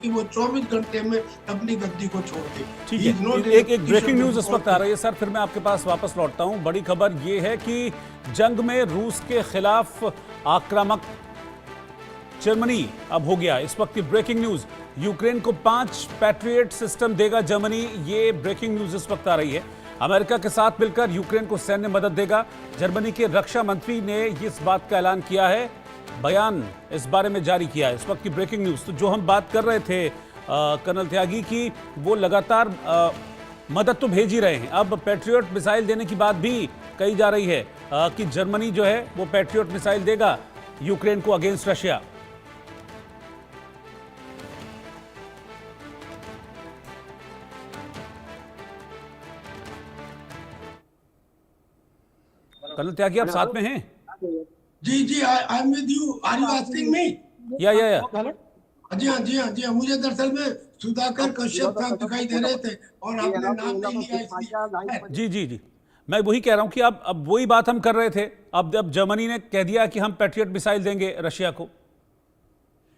कि वो 24 घंटे में अपनी गद्दी को छोड़ दे। ठीक है, एक ब्रेकिंग न्यूज इस वक्त आ रही है सर, फिर मैं आपके पास वापस लौटता हूं। बड़ी खबर यह है कि जंग में रूस के खिलाफ आक्रामक जर्मनी अब हो गया। इस वक्त की ब्रेकिंग न्यूज, यूक्रेन को 5 पैट्रियट सिस्टम देगा जर्मनी। ये ब्रेकिंग न्यूज इस वक्त आ रही है। अमेरिका के साथ मिलकर यूक्रेन को सैन्य मदद देगा। जर्मनी के रक्षा मंत्री ने इस बात का ऐलान किया है, बयान इस बारे में जारी किया है। इस वक्त की ब्रेकिंग न्यूज। तो जो हम बात कर रहे थे कर्नल त्यागी की, वो लगातार मदद तो भेज ही रहे हैं। अब पैट्रियट मिसाइल देने की बात भी कही जा रही है कि जर्मनी जो है वो पैट्रियट मिसाइल देगा यूक्रेन को अगेंस्ट रशिया। कर्नल त्यागी, आप साथ में हैं? जी जी, I am with you. Are you asking me? या जी हाँ जी हाँ जी हाँ, मुझे दरअसल में सुधाकर कश्यप साहब दिखाई दे रहे थे और आपने नाम नहीं लिया इसलिए। जी जी जी, मैं वही कह रहा हूं कि अब वही बात हम कर रहे थे। अब जर्मनी ने कह दिया कि हम पैट्रियट मिसाइल देंगे रशिया को।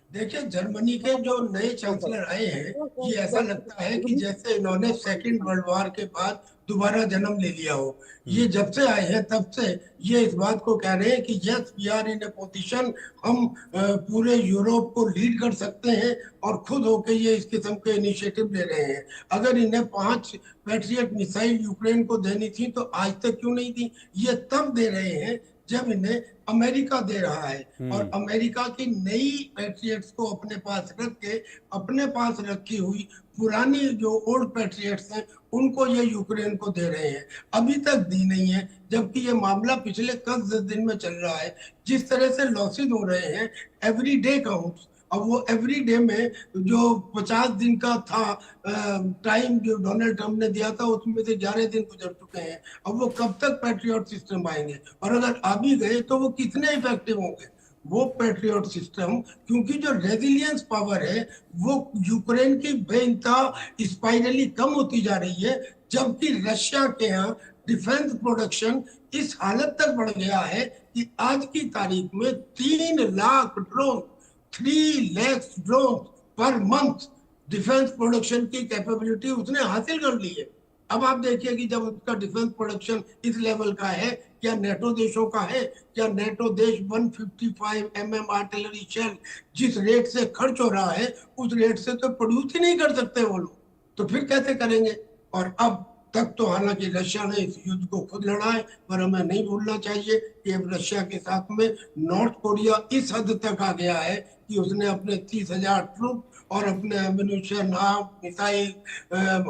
देखिए, जर्मनी के जो नए चांसलर आए हैं, ये ऐसा लगता है कि जैसे इन्होंने सेकेंड वर्ल्ड वॉर के बाद दोबारा जन्म ले लिया हो। ये जब से आए हैं तब से ये इस बात को कह रहे हैं कि yes we are in a position, हम पूरे यूरोप को लीड कर सकते हैं और खुद होके ये इस किस्म के इनिशिएटिव ले रहे हैं। अगर इन्हें 5 पैट्रियट मिसाइल यूक्रेन को देनी थी तो आज तक क्यों नहीं दी? ये तब दे रहे हैं जब इन्हें अमेरिका दे रहा है और अमेरिका की नई पैट्रियट्स को अपने पास रख के, अपने पास रखी हुई पुरानी जो ओल्ड पैट्रियट्स हैं उनको ये यूक्रेन को दे रहे हैं। अभी तक दी नहीं है, जबकि ये मामला पिछले 10 दिन में चल रहा है। जिस तरह से लॉसेज हो रहे हैं, एवरी डे काउंट्स। अब वो एवरी डे में जो 50 दिन का था टाइम जो डोनाल्ड ट्रंप ने दिया था, उसमें से 11 दिन गुजर चुके हैं। अब वो कब तक पैट्रियट सिस्टम आएंगे, और अगर आ भी गए तो वो कितने इफेक्टिव होंगे वो पैट्रियट सिस्टम? क्योंकि जो रेजिलियंस पावर है वो यूक्रेन की बेइंतहा स्पाइरली कम होती जा रही है, जबकि रशिया के यहाँ डिफेंस प्रोडक्शन इस हालत तक बढ़ गया है कि आज की तारीख में 3 lakh drone, 3 lakh drone per month defence production की कैपेबिलिटी उसने हासिल कर ली है। अब आप देखिए कि जब उसका डिफेंस प्रोडक्शन इस लेवल का है, क्या नेटो देशों का है? क्या नेटो देश 155 mm आर्टिलरी शेल जिस रेट से खर्च हो रहा है, उस रेट से तो प्रोड्यूस ही नहीं कर सकते वो लोग, तो फिर कैसे करेंगे? और अब तक तो हालांकि रशिया ने इस युद्ध को खुद लड़ा है, पर हमें नहीं भूलना चाहिए कि अब रशिया के साथ में नॉर्थ कोरिया इस हद तक आ गया है कि उसने अपने 30,000 ट्रूप और अपने एम्यूनिशन, मिसाइल,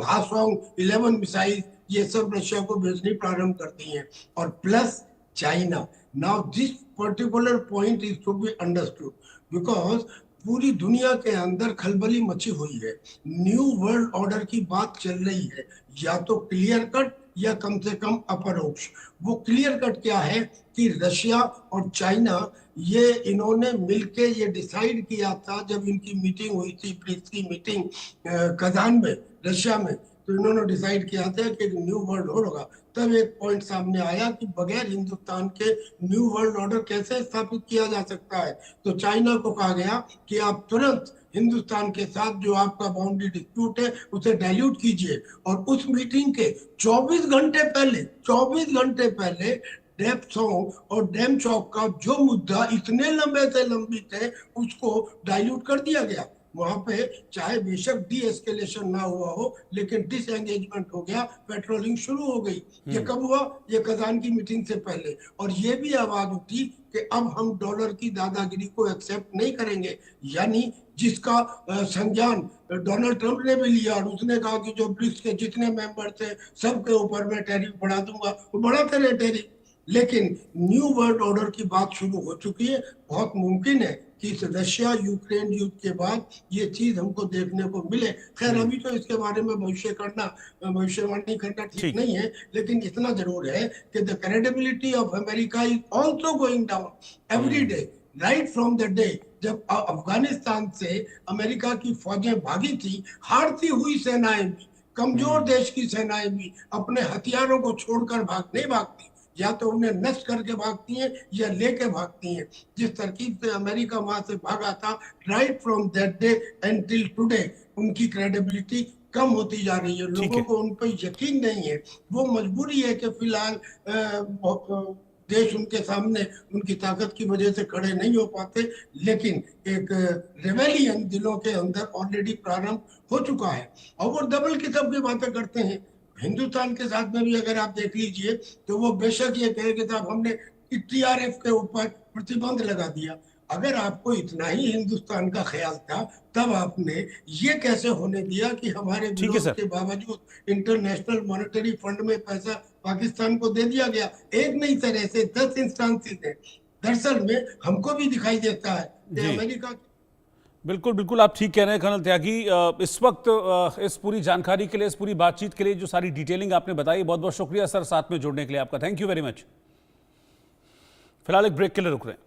हासोंग 11 मिसाइल, ये सब रशिया को भेजनी प्रारंभ कर दी है। और plus China. Now this particular point is to be understood, because पूरी दुनिया के अंदर खलबली मची हुई है। न्यू वर्ल्ड ऑर्डर की बात चल रही है, या तो क्लियर कट या कम से कम अपरोक्ष। वो क्लियर कट क्या है कि रशिया और चाइना, ये इन्होंने मिलके ये डिसाइड किया था जब इनकी मीटिंग हुई थी, ब्रिक्स की मीटिंग कजान में, रशिया में, तो इन्होंने डिसाइड किया था कि न्यू वर्ल्ड ऑर्डर होगा। तब एक पॉइंट सामने आया कि बगैर हिंदुस्तान के न्यू वर्ल्ड ऑर्डर कैसे स्थापित किया जा सकता है। तो चाइना को कहा गया कि आप तुरंत हिंदुस्तान के साथ जो आपका बाउंड्री डिस्प्यूट है उसे डाइल्यूट कीजिए। और उस मीटिंग के 24 घंटे पहले डेप्सोंग और डेमचौक का जो मुद्दा इतने लंबे से लंबित है, उसको डाइल्यूट कर दिया गया। वहां पे चाहे बेशक डी एस्केलेशन ना हुआ हो, लेकिन डिसएंगेजमेंट हो गया, पेट्रोलिंग शुरू हो गई। ये कब हुआ? ये कजान की मीटिंग से पहले। और ये भी आवाज उठी कि अब हम डॉलर की दादागिरी को एक्सेप्ट नहीं करेंगे, यानी जिसका संज्ञान डोनाल्ड ट्रंप ने भी लिया, और उसने कहा कि जो ब्रिक्स के जितने मेंबर थे सबके ऊपर मैं टैरिफ बढ़ा दूंगा, वो बढ़ाते रहे टैरिफ। लेकिन न्यू वर्ल्ड ऑर्डर की बात शुरू हो चुकी है। बहुत मुमकिन है कि इस रशिया यूक्रेन युद्ध के बाद ये चीज हमको देखने को मिले। खैर, अभी तो इसके बारे में भविष्यवाणी करना ठीक नहीं है, लेकिन इतना जरूर है कि the credibility of America is also going down every day, right from the day जब अफगानिस्तान से अमेरिका की फौजें भागी थी। हारती हुई सेनाएं भी, कमजोर देश की सेनाएं भी अपने हथियारों को छोड़कर नहीं भागती। या तो उन्हें नष्ट करके भागती हैं या लेके भागती हैं। जिस तरकीब से अमेरिका वहां से भागा था, right from that day until today उनकी क्रेडिबिलिटी कम होती जा रही है। ठीक लोगों है। को उन पर यकीन नहीं है। वो मजबूरी है कि फिलहाल देश उनके सामने उनकी ताकत की वजह से खड़े नहीं हो पाते, लेकिन एक रेवेलियन दिलों के अंदर ऑलरेडी प्रारंभ हो चुका है और वो डबल किस्म की बातें करते हैं। हिंदुस्तान के साथ में भी अगर आप देख लीजिए तो वो बेशक ये कहे कि साहब हमने टीआरएफ के ऊपर प्रतिबंध लगा दिया। अगर आपको इतना ही हिंदुस्तान का ख्याल था तब आपने ये कैसे होने दिया कि हमारे ठीक है विरोध सर। के बावजूद इंटरनेशनल मॉनेटरी फंड में पैसा पाकिस्तान को दे दिया गया। एक नहीं सर, ऐसे 10 इंस्टांसेस हैं। दरअसल में हमको भी दिखाई देता है कि जी अमेरिका बिल्कुल बिल्कुल, आप ठीक कह रहे हैं कर्नल त्यागी। इस वक्त इस पूरी जानकारी के लिए, इस पूरी बातचीत के लिए, जो सारी डिटेलिंग आपने बताई, बहुत बहुत शुक्रिया सर साथ में जुड़ने के लिए आपका। Thank you very much. फिलहाल एक ब्रेक के लिए रुक रहे हैं।